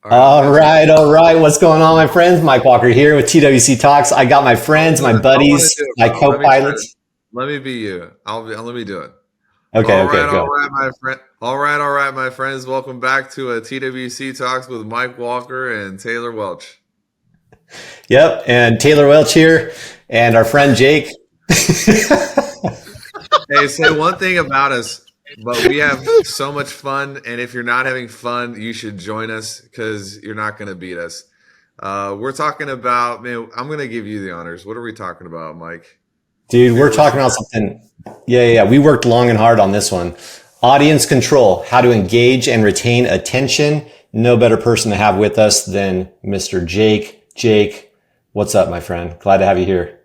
All right, I'm All gonna turn. right, all right. What's going on, my friends? Mike Walker here with TWC Talks. I got my friends, my I want to buddies, do it, my bro. Let me try it. co-pilots. Let me be you. Let me do it. Okay, okay, All go. right, my friend. All right, my friends. Welcome back to a TWC Talks with Mike Walker and Taylor Welch. Yep, and Taylor Welch here, and our friend Jake. Hey, say one thing about us, but we have so much fun. And if you're not having fun, you should join us because you're not going to beat us. We're talking about, man, I'm going to give you the honors. What are we talking about, Mike? Dude, Maybe we're we talking should. about something. Yeah. We worked long and hard on this one. Audience control, how to engage and retain attention. No better person to have with us than Mr. Jake. Jake, what's up, my friend? Glad to have you here.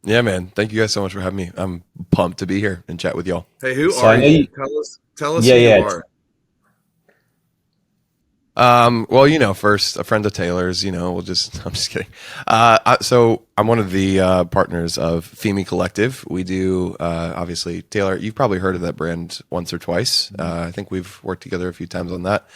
Yeah, man. Thank you guys so much for having me. I'm pumped to be here and chat with y'all. Hey, who So are I know you? you. Tell us Yeah, who you yeah. are. Well, first a friend of Taylor's, I'm just kidding. So I'm one of the partners of Fimi Collective. We do, obviously, Taylor, you've probably heard of that brand once or twice. I think we've worked together a few times on that.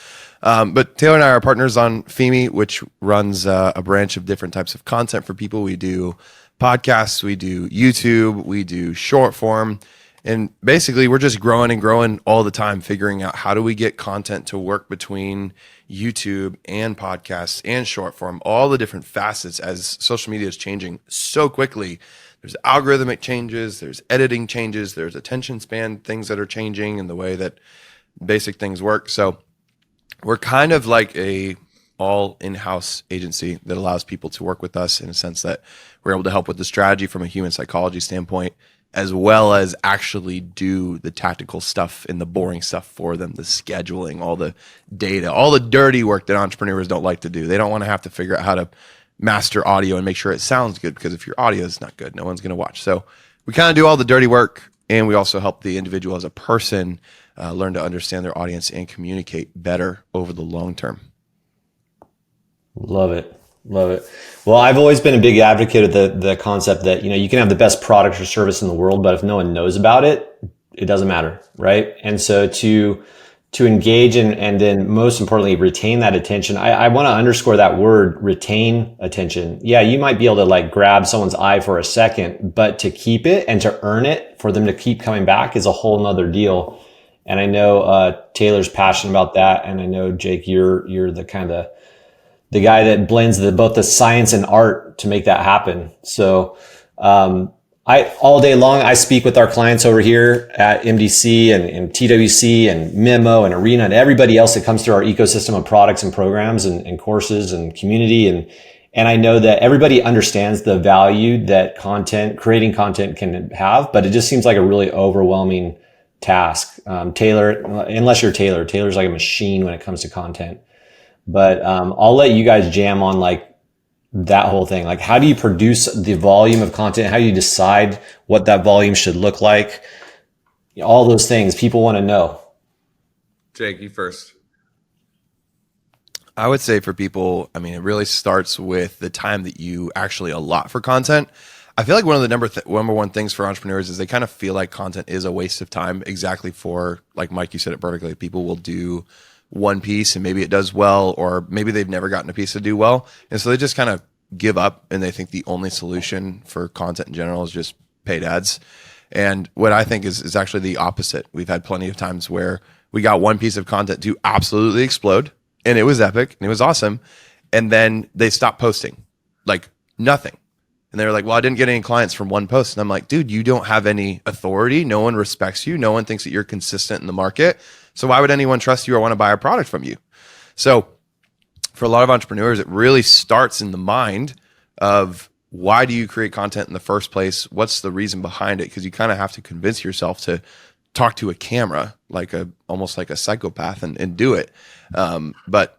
But Taylor and I are partners on Fimi, which runs a branch of different types of content for people. We do podcasts, we do YouTube, we do short form. And basically, we're just growing and growing all the time, figuring out how do we get content to work between YouTube and podcasts and short form, all the different facets as social media is changing so quickly. There's algorithmic changes, there's editing changes, there's attention span things that are changing and the way that basic things work. So we're kind of like a all in-house agency that allows people to work with us in a sense that we're able to help with the strategy from a human psychology standpoint, as well as actually do the tactical stuff and the boring stuff for them, the scheduling, all the data, all the dirty work that entrepreneurs don't like to do. They don't want to have to figure out how to master audio and make sure it sounds good, because if your audio is not good, no one's going to watch. So we kind of do all the dirty work, and we also help the individual as a person learn to understand their audience and communicate better over the long term. Love it. Love it. Well, I've always been a big advocate of the concept that, you can have the best product or service in the world, but if no one knows about it, it doesn't matter, right? And so to engage and then most importantly retain that attention. I want to underscore that word, retain attention. Yeah, you might be able to like grab someone's eye for a second, but to keep it and to earn it for them to keep coming back is a whole nother deal. And I know Taylor's passionate about that, and I know Jake, you're the kind of the guy that blends both the science and art to make that happen. So, I all day long I speak with our clients over here at MDC and TWC and Memo and Arena and everybody else that comes through our ecosystem of products and programs and courses and community, and I know that everybody understands the value that creating content can have, but it just seems like a really overwhelming task. Taylor, unless you're Taylor's like a machine when it comes to content. But I'll let you guys jam on like that whole thing. Like, how do you produce the volume of content? How do you decide what that volume should look like? All those things people want to know. Jake, you first. I would say for people, I mean, it really starts with the time that you actually allot for content. I feel like one of the number one things for entrepreneurs is they kind of feel like content is a waste of time. Exactly, for like Mike, you said it perfectly. People will do one piece and maybe it does well, or maybe they've never gotten a piece to do well, and so they just kind of give up and they think the only solution for content in general is just paid ads. And what I think is actually the opposite. We've had plenty of times where we got one piece of content to absolutely explode, and it was epic and it was awesome, and then they stopped posting, like nothing. And they were like, well, I didn't get any clients from one post. And I'm like, dude, you don't have any authority. No one respects you. No one thinks that you're consistent in the market. So why would anyone trust you or want to buy a product from you? So for a lot of entrepreneurs, it really starts in the mind of, why do you create content in the first place? What's the reason behind it? Because you kind of have to convince yourself to talk to a camera like almost like a psychopath and do it. And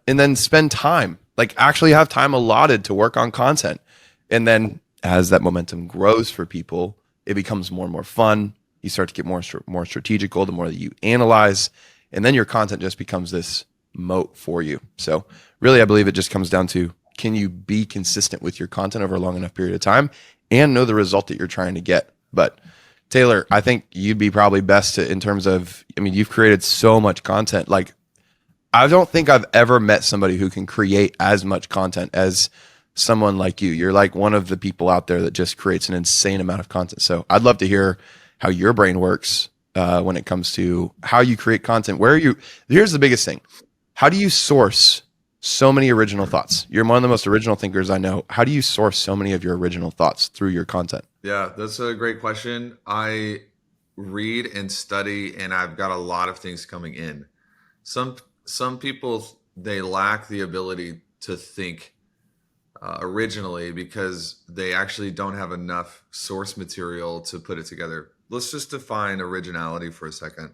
then spend time, like actually have time allotted to work on content. And then as that momentum grows for people, it becomes more and more fun. You start to get more strategical the more that you analyze, and then your content just becomes this moat for you. So really, I believe it just comes down to, can you be consistent with your content over a long enough period of time and know the result that you're trying to get? But Taylor, I think you'd be probably best to, in terms of, I mean, you've created so much content. Like, I don't think I've ever met somebody who can create as much content as someone like you. You're like one of the people out there that just creates an insane amount of content. So I'd love to hear how your brain works when it comes to how you create content. Here's the biggest thing. How do you source so many original thoughts? You're one of the most original thinkers I know. How do you source so many of your original thoughts through your content? Yeah, that's a great question. I read and study, and I've got a lot of things coming in. Some people, they lack the ability to think originally because they actually don't have enough source material to put it together. Let's just define originality for a second.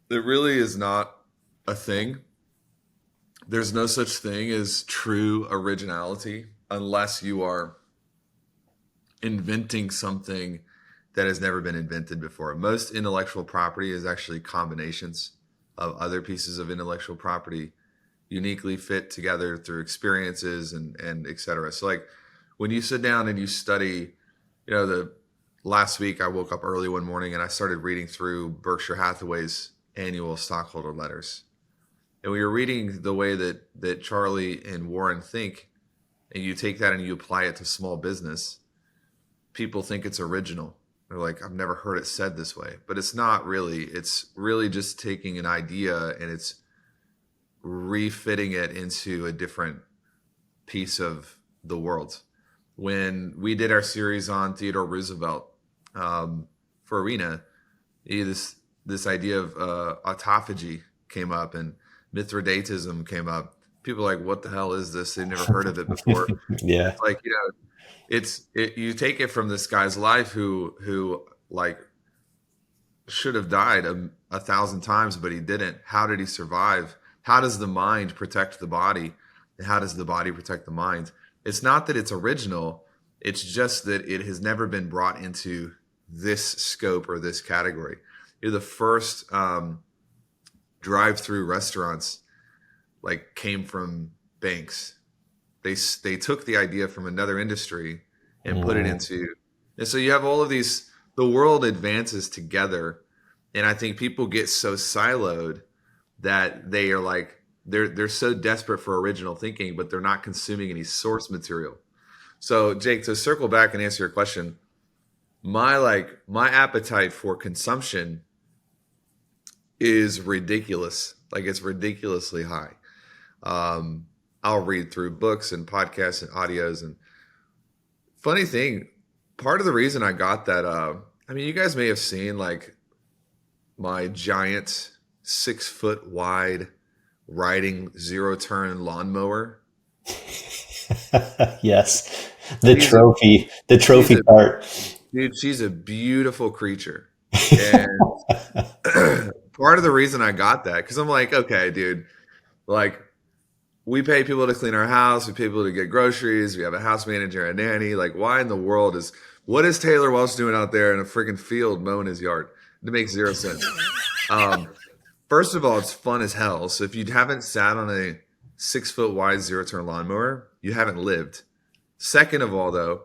It really is not a thing. There's no such thing as true originality unless you are inventing something that has never been invented before. Most intellectual property is actually combinations of other pieces of intellectual property uniquely fit together through experiences and et cetera. So like when you sit down and you study, the last week I woke up early one morning and I started reading through Berkshire Hathaway's annual stockholder letters. And we were reading the way that Charlie and Warren think, and you take that and you apply it to small business, people think it's original. They're like, I've never heard it said this way, but it's not really. It's really just taking an idea and it's refitting it into a different piece of the world. When we did our series on Theodore Roosevelt for Arena, this idea of autophagy came up and Mithridatism came up. People are like, what the hell is this? They've never heard of it before. Yeah. It's like, you take it from this guy's life who like should have died 1,000 times, but he didn't. How did he survive? How does the mind protect the body? And how does the body protect the mind? It's not that it's original. It's just that it has never been brought into this scope or this category. You're the first drive-through restaurants like came from banks. They took the idea from another industry and put it into, and so you have all of these, the world advances together. And I think people get so siloed that they are like, they're so desperate for original thinking, but they're not consuming any source material. So Jake, to circle back and answer your question, my appetite for consumption is ridiculous. Like it's ridiculously high. I'll read through books and podcasts and audios. And funny thing, part of the reason I got that, you guys may have seen like my giant 6-foot wide riding 0-turn lawnmower. Yes. The trophy part. Dude, she's a beautiful creature. And part of the reason I got that, because I'm like, okay, dude, like we pay people to clean our house, we pay people to get groceries, we have a house manager, a nanny. Like, why in the world what is Taylor Welch doing out there in a freaking field mowing his yard? It makes zero sense. First of all, it's fun as hell. So if you haven't sat on a 6-foot wide 0-turn lawnmower, you haven't lived. Second of all, though,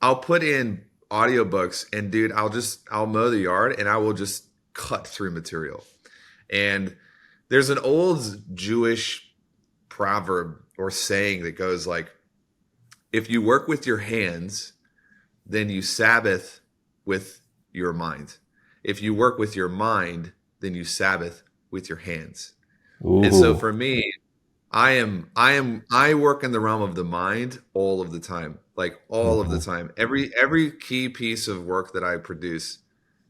I'll put in audiobooks and dude, I'll mow the yard and I will just cut through material. And there's an old Jewish proverb or saying that goes like, if you work with your hands, then you Sabbath with your mind. If you work with your mind, then you Sabbath with your hands. Ooh. And so for me, I work in the realm of the mind all of the time, like all of the time. Every key piece of work that I produce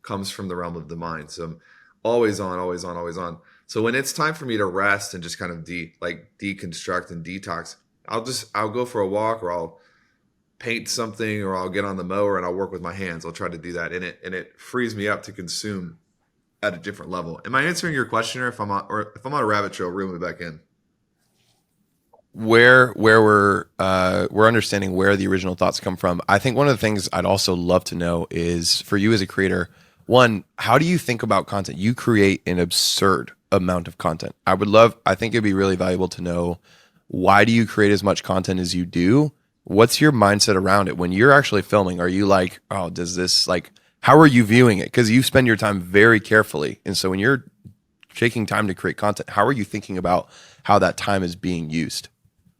comes from the realm of the mind. So I'm always on, always on, always on. So when it's time for me to rest and just kind of deconstruct and detox, I'll go for a walk or I'll paint something or I'll get on the mower and I'll work with my hands. I'll try to do that and it frees me up to consume at a different level. Am I answering your question, or if I'm on a rabbit trail, reel me back in? Where we're understanding where the original thoughts come from. I think one of the things I'd also love to know is, for you as a creator, one, how do you think about content? You create an absurd amount of content. I think it'd be really valuable to know, why do you create as much content as you do? What's your mindset around it when you're actually filming? Are you like, oh, does this, like, how are you viewing it? Because you spend your time very carefully. And so when you're taking time to create content, how are you thinking about how that time is being used?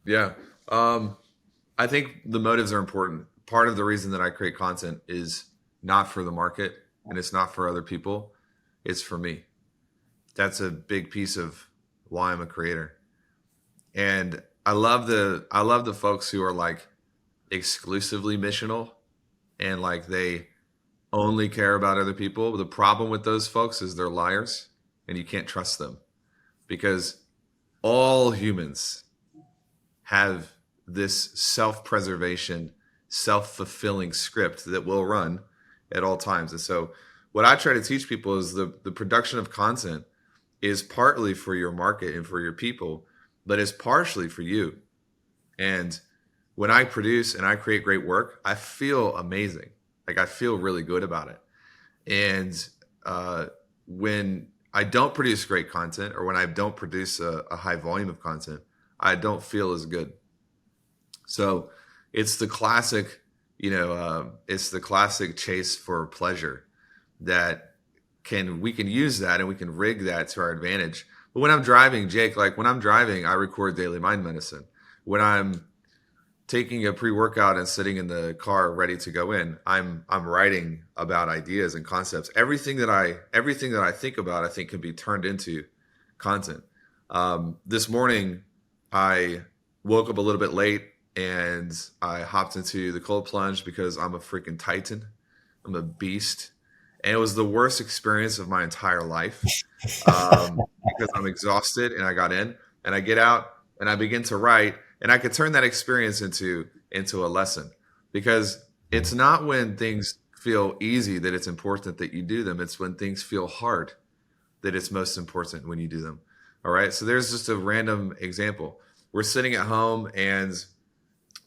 Yeah. I think the motives are important. Part of the reason that I create content is not for the market and it's not for other people. It's for me. That's a big piece of why I'm a creator. And I love the folks who are like exclusively missional and like they only care about other people. The problem with those folks is they're liars and you can't trust them because all humans have this self-preservation, self-fulfilling script that will run at all times. And so what I try to teach people is the production of content is partly for your market and for your people, but it's partially for you. And when I produce and I create great work, I feel amazing. Like I feel really good about it. And when I don't produce great content or when I don't produce a high volume of content, I don't feel as good. So it's the classic, it's the classic chase for pleasure that we can use that and we can rig that to our advantage. But when I'm driving, Jake, like when I'm driving, I record Daily Mind Medicine. When I'm taking a pre-workout and sitting in the car ready to go in, I'm writing about ideas and concepts. Everything that I think about, I think can be turned into content. This morning, I woke up a little bit late and I hopped into the cold plunge because I'm a freaking titan. I'm a beast. And it was the worst experience of my entire life because I'm exhausted and I got in and I get out and I begin to write and I could turn that experience into a lesson because it's not when things feel easy that it's important that you do them. It's when things feel hard that it's most important when you do them. All right. So there's just a random example. We're sitting at home and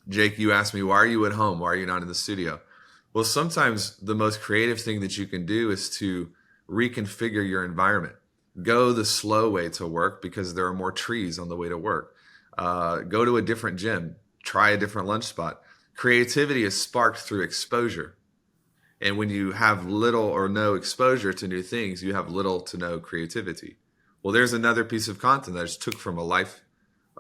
Jake, you asked me, why are you at home? Why are you not in the studio? Well, sometimes the most creative thing that you can do is to reconfigure your environment. Go the slow way to work because there are more trees on the way to work. Go to a different gym. Try a different lunch spot. Creativity is sparked through exposure. And when you have little or no exposure to new things, you have little to no creativity. Well, there's another piece of content that I just took from a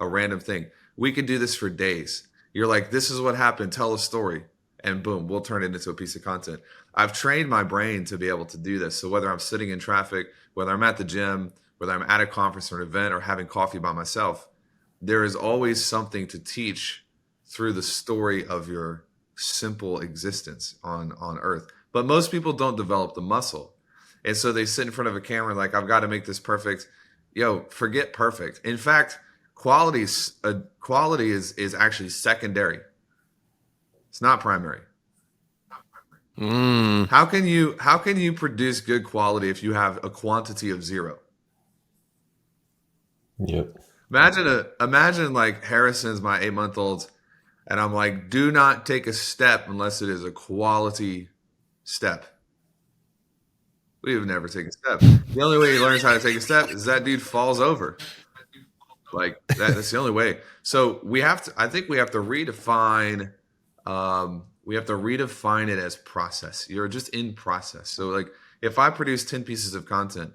random thing. We could do this for days. You're like, this is what happened. Tell a story. And boom, we'll turn it into a piece of content. I've trained my brain to be able to do this. So whether I'm sitting in traffic, whether I'm at the gym, whether I'm at a conference or an event or having coffee by myself, there is always something to teach through the story of your simple existence on earth. But most people don't develop the muscle. And so they sit in front of a camera like, I've got to make this perfect. Yo, forget perfect. In fact, quality is actually secondary. It's not primary. How can you produce good quality if you have a quantity of zero? Yep. Imagine like Harrison's my 8-month-old, and I'm like, do not take a step unless it is a quality step. We have never taken a step. The only way he learns how to take a step is that dude falls over. Like that's the only way. So I think we have to redefine it as process. You're just in process. So like if I produce 10 pieces of content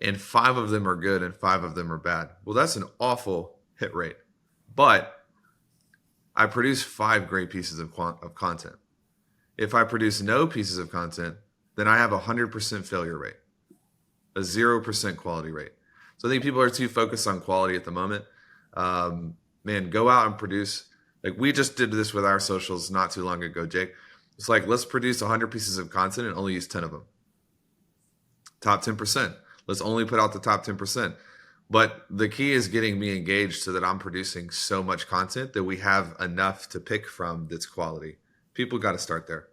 and 5 of them are good and 5 of them are bad, well, that's an awful hit rate. But I produce 5 great pieces of content. If I produce no pieces of content, then I have a 100% failure rate, a 0% quality rate. So I think people are too focused on quality at the moment. Man, go out and produce. Like we just did this with our socials not too long ago, Jake. It's like, let's produce 100 pieces of content and only use 10 of them. Top 10%. Let's only put out the top 10%. But the key is getting me engaged so that I'm producing so much content that we have enough to pick from that's quality. People got to start there.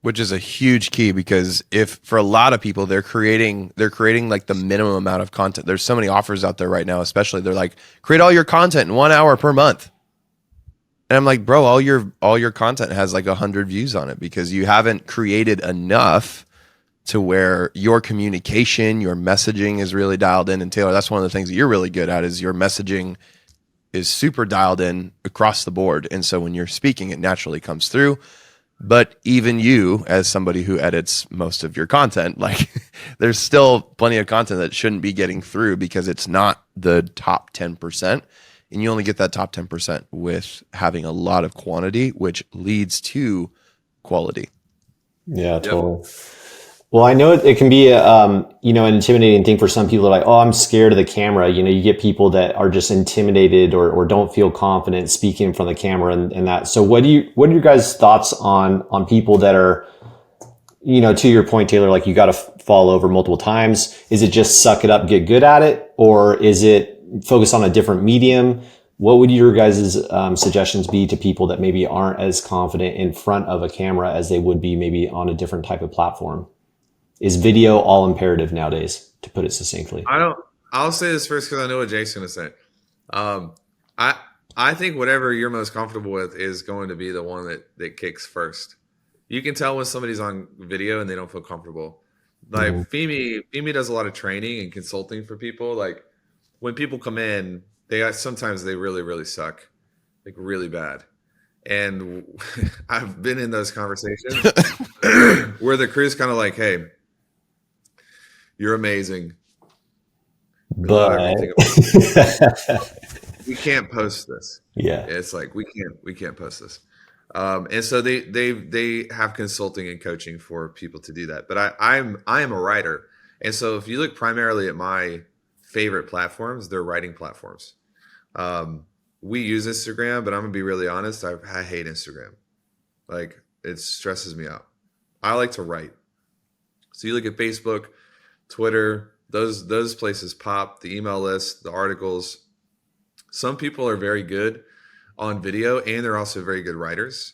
Which is a huge key because if for a lot of people they're creating like the minimum amount of content. There's so many offers out there right now, especially they're like, create all your content in 1 hour per month. And I'm like, bro, all your content has like 100 views on it because you haven't created enough to where your communication, your messaging is really dialed in. And Taylor, that's one of the things that you're really good at is your messaging is super dialed in across the board. And so when you're speaking, it naturally comes through. But even you, as somebody who edits most of your content, like there's still plenty of content that shouldn't be getting through because it's not the top 10%. And you only get that top 10% with having a lot of quantity, which leads to quality. Yeah, totally. Well, I know it can be an intimidating thing for some people. Like, oh, I'm scared of the camera. You get people that are just intimidated or don't feel confident speaking in front of the camera and that. So what are your guys' thoughts on people that are, to your point, Taylor, like you got to fall over multiple times? Is it just suck it up, get good at it? Or is it focus on a different medium? What would your guys' suggestions be to people that maybe aren't as confident in front of a camera as they would be maybe on a different type of platform? Is video all imperative nowadays, to put it succinctly? I'll say this first because I know what Jake's going to say. I think whatever you're most comfortable with is going to be the one that kicks first. You can tell when somebody's on video and they don't feel comfortable. Like Fimi does a lot of training and consulting for people. Like when people come in, sometimes they really, really suck, like really bad. And I've been in those conversations where the crew's kind of like, hey, you're amazing. But we can't post this. Yeah. It's like we can't post this. And so they have consulting and coaching for people to do that. But I am a writer. And so if you look primarily at my favorite platforms, they're writing platforms. We use Instagram, but I'm gonna be really honest. I hate Instagram. Like it stresses me out. I like to write. So you look at Facebook, Twitter, those places pop, the email list, the articles. Some people are very good on video and they're also very good writers.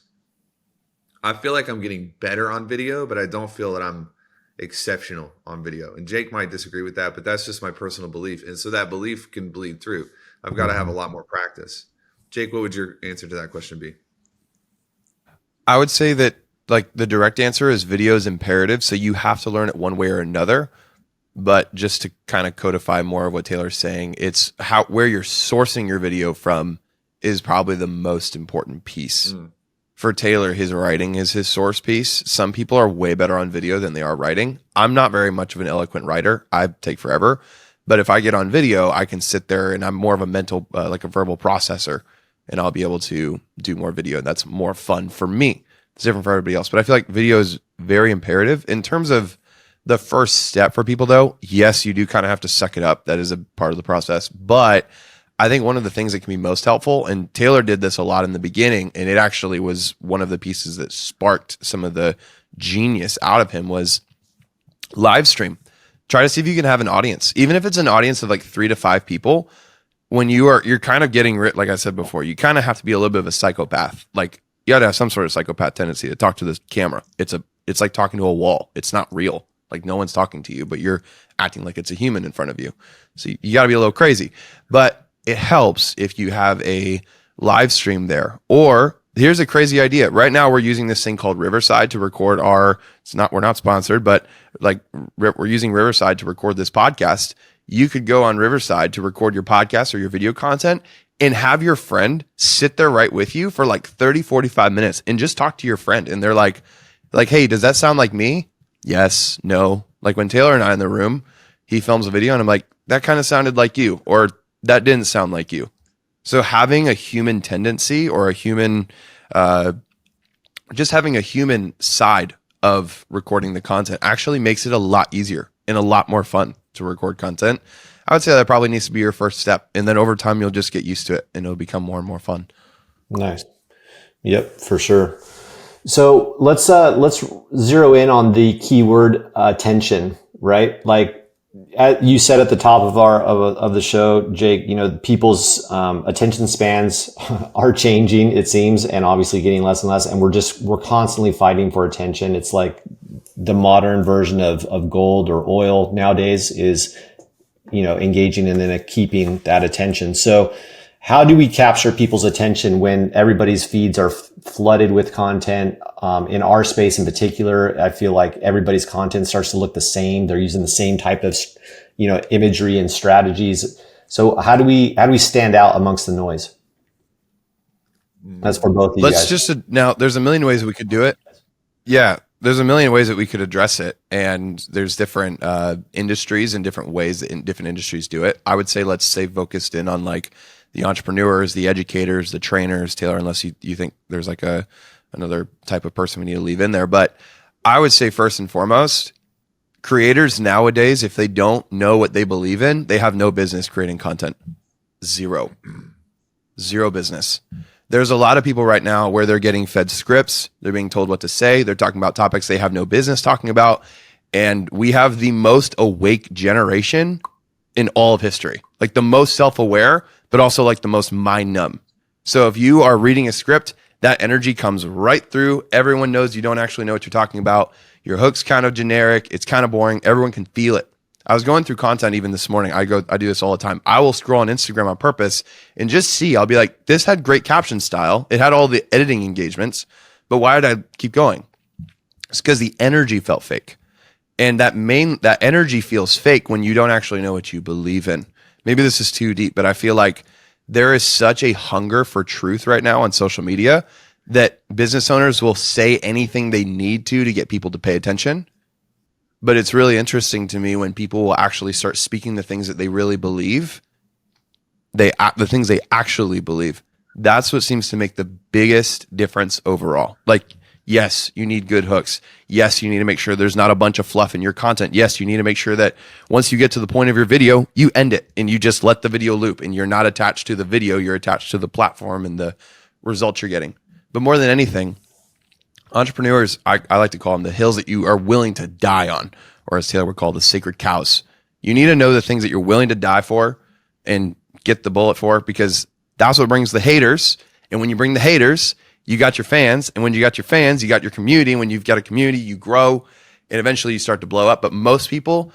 I feel like I'm getting better on video, but I don't feel that I'm exceptional on video. And Jake might disagree with that, but that's just my personal belief. And so that belief can bleed through. I've got to have a lot more practice. Jake, what would your answer to that question be? I would say that like the direct answer is video is imperative. So you have to learn it one way or another. But just to kind of codify more of what Taylor's saying, it's where you're sourcing your video from is probably the most important piece. For Taylor, his writing is his source piece. Some people are way better on video than they are writing. I'm not very much of an eloquent writer. I take forever. But if I get on video, I can sit there and I'm more of a mental, like a verbal processor, and I'll be able to do more video. And that's more fun for me. It's different for everybody else. But I feel like video is very imperative. In terms of the first step for people, though, yes, you do kind of have to suck it up. That is a part of the process. But I think one of the things that can be most helpful, and Taylor did this a lot in the beginning, and it actually was one of the pieces that sparked some of the genius out of him, was live stream. Try to see if you can have an audience, even if it's an audience of like 3 to 5 people. When you're kind of getting like I said before, you kind of have to be a little bit of a psychopath. Like you got to have some sort of psychopath tendency to talk to this camera. It's like talking to a wall. It's not real. Like no one's talking to you, but you're acting like it's a human in front of you. So you got to be a little crazy, but it helps if you have a live stream there. Or here's a crazy idea. Right now we're using this thing called Riverside to record we're not sponsored, but like we're using Riverside to record this podcast. You could go on Riverside to record your podcast or your video content and have your friend sit there right with you for like 30, 45 minutes and just talk to your friend. And they're like, hey, does that sound like me? Yes, no. Like when Taylor and I in the room, he films a video and I'm like, that kind of sounded like you, or that didn't sound like you. So having a human tendency or a human, just having a human side of recording the content actually makes it a lot easier and a lot more fun to record content. I would say that probably needs to be your first step. And then over time, you'll just get used to it and it'll become more and more fun. Nice. Yep, for sure. So let's zero in on the keyword attention, right? Like you said at the top of the show, Jake, people's attention spans are changing, it seems, and obviously getting less and less. And we're constantly fighting for attention. It's like the modern version of gold or oil nowadays is, engaging and then keeping that attention. So how do we capture people's attention when everybody's feeds are flooded with content? In our space in particular, I feel like everybody's content starts to look the same. They're using the same type of, imagery and strategies. So how do we stand out amongst the noise? That's for both of you guys. Now there's a million ways we could do it. Yeah, there's a million ways that we could address it, and there's different industries and different ways that different industries do it. I would say let's stay focused in on like the entrepreneurs, the educators, the trainers, Taylor, unless you think there's like another type of person we need to leave in there. But I would say first and foremost, creators nowadays, if they don't know what they believe in, they have no business creating content. Zero business. There's a lot of people right now where they're getting fed scripts. They're being told what to say. They're talking about topics they have no business talking about. And we have the most awake generation in all of history, like the most self-aware, but also like the most mind numb. So if you are reading a script, that energy comes right through. Everyone knows you don't actually know what you're talking about. Your hook's kind of generic. It's kind of boring. Everyone can feel it. I was going through content even this morning. I do this all the time. I will scroll on Instagram on purpose and just see. I'll be like, this had great caption style. It had all the editing engagements, but why did I keep going? It's because the energy felt fake. And that energy feels fake when you don't actually know what you believe in. Maybe this is too deep, but I feel like there is such a hunger for truth right now on social media that business owners will say anything they need to get people to pay attention. But it's really interesting to me when people will actually start speaking the things that they really believe, the things they actually believe. That's what seems to make the biggest difference overall. Like, yes, you need good hooks. Yes, you need to make sure there's not a bunch of fluff in your content. Yes, you need to make sure that once you get to the point of your video, you end it and you just let the video loop and you're not attached to the video. You're attached to the platform and the results you're getting. But more than anything, entrepreneurs, I like to call them the hills that you are willing to die on, or as Taylor would call the sacred cows. You need to know the things that you're willing to die for and get the bullet for, because that's what brings the haters. And when you bring the haters, you got your fans. And when you got your fans, you got your community. And when you've got a community, you grow and eventually you start to blow up. But most people,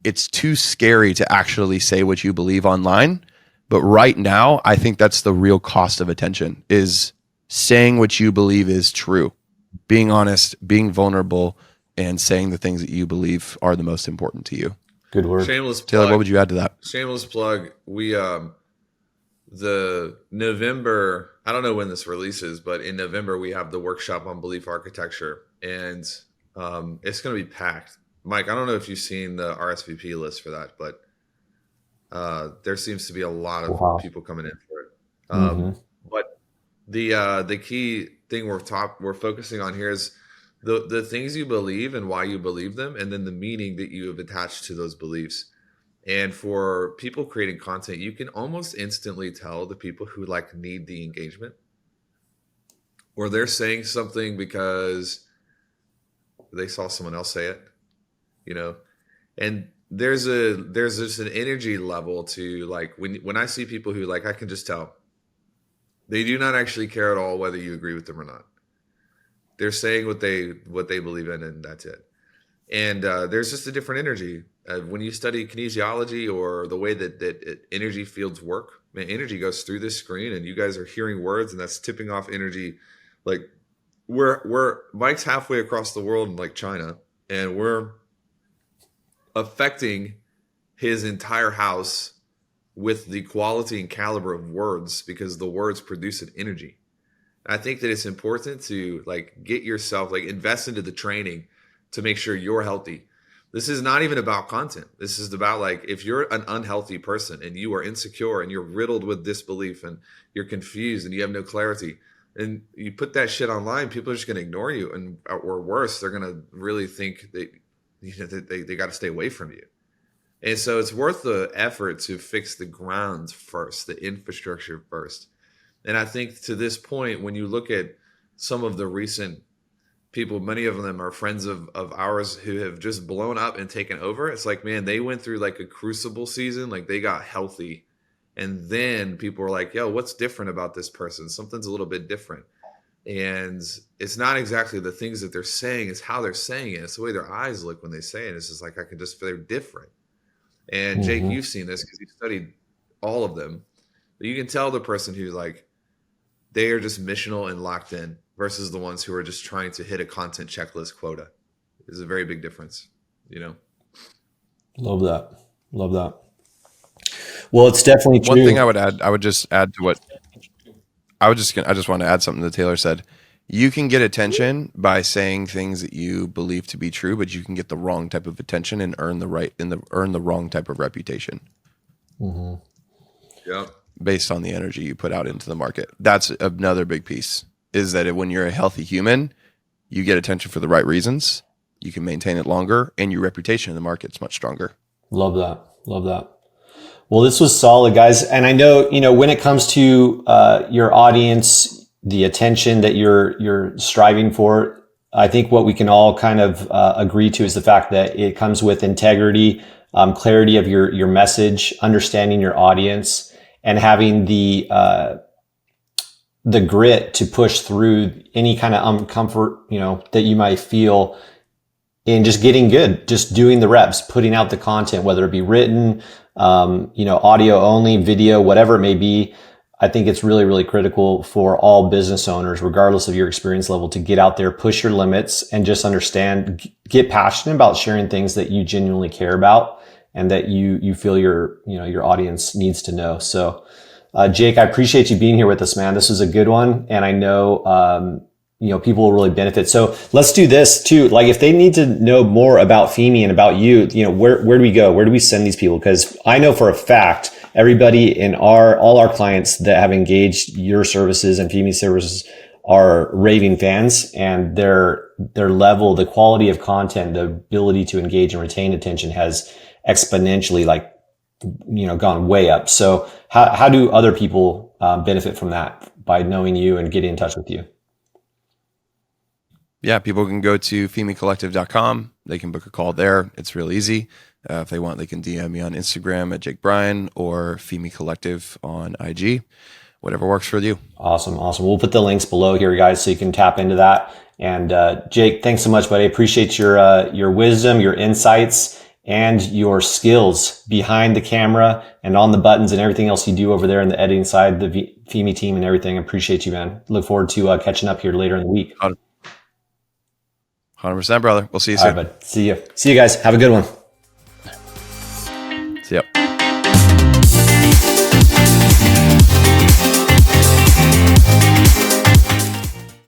it's too scary to actually say what you believe online. But right now, I think that's the real cost of attention, is saying what you believe is true. Being honest, being vulnerable, and saying the things that you believe are the most important to you. Good word. Shameless plug. Taylor, what would you add to that? Shameless plug. We the November, I don't know when this releases, but in November we have the workshop on belief architecture, and it's going to be packed. Mike, I don't know if you've seen the RSVP list for that, but there seems to be a lot of people coming in for it. But the key thing we're focusing on here is the things you believe and why you believe them, and then the meaning that you have attached to those beliefs. And for people creating content, you can almost instantly tell the people who like need the engagement, or they're saying something because they saw someone else say it, you know. And there's just an energy level to, like, when I see people who, like, I can just tell they do not actually care at all whether you agree with them or not. They're saying what they believe in, and that's it. And there's just a different energy. When you study kinesiology or the way that energy fields work, man, energy goes through this screen, and you guys are hearing words, and that's tipping off energy. Like, we're Mike's halfway across the world in, like, China, and we're affecting his entire house with the quality and caliber of words, because the words produce an energy. I think that it's important to, like, get yourself, like, invest into the training to make sure you're healthy. This is not even about content. This is about, like, if you're an unhealthy person and you are insecure and you're riddled with disbelief and you're confused and you have no clarity, and you put that shit online, people are just going to ignore you, and or worse, they're going to really think that, you know, that they got to stay away from you. And so it's worth the effort to fix the grounds first, the infrastructure first. And I think to this point, when you look at some of the recent people, many of them are friends of ours who have just blown up and taken over. It's like, man, they went through, like, a crucible season, like, they got healthy. And then people were like, yo, what's different about this person? Something's a little bit different. And it's not exactly the things that they're saying, it's how they're saying it. It's the way their eyes look when they say it. It's just like, I can just feel they're different. And Jake, you've seen this because you've studied all of them. But you can tell the person who's, like, they are just missional and locked in versus the ones who are just trying to hit a content checklist quota. There's a very big difference, you know? Love that. Love that. Well, it's definitely true. One thing I would just add to what I just want to add something that Taylor said. You can get attention by saying things that you believe to be true, but you can get the wrong type of attention and earn the wrong type of reputation. Mm-hmm. Yep. Based on the energy you put out into the market. That's another big piece, is that when you're a healthy human, you get attention for the right reasons, you can maintain it longer, and your reputation in the market's much stronger. Love that. Love that. Well, this was solid, guys. And I know, when it comes to your audience, the attention that you're striving for, I think what we can all kind of agree to is the fact that it comes with integrity, clarity of your message, understanding your audience, and having the grit to push through any kind of uncomfort, that you might feel in just getting good, just doing the reps, putting out the content, whether it be written, audio only, video, whatever it may be. I think it's really, really critical for all business owners, regardless of your experience level, to get out there, push your limits, and just understand, get passionate about sharing things that you genuinely care about and that you feel your audience needs to know. So, Jake, I appreciate you being here with us, man. This was a good one. And I know, people will really benefit. So let's do this too. Like, if they need to know more about Fimi and about you, where do we go? Where do we send these people? Because I know for a fact, everybody in all our clients that have engaged your services and Fimi services are raving fans, and their level, the quality of content, the ability to engage and retain attention has exponentially gone way up. So how do other people benefit from that by knowing you and getting in touch with you? Yeah, people can go to FimiCollective.com. They can book a call there. It's real easy. If they want, they can DM me on Instagram at Jake Bryan or Fimi Collective on IG. Whatever works for you. Awesome. We'll put the links below here, guys, so you can tap into that. And Jake, thanks so much, buddy. Appreciate your wisdom, your insights, and your skills behind the camera and on the buttons and everything else you do over there in the editing side, the Fimi team and everything. Appreciate you, man. Look forward to catching up here later in the week. 100%, brother. We'll see you soon. All right, bud. See you guys. Have a good one.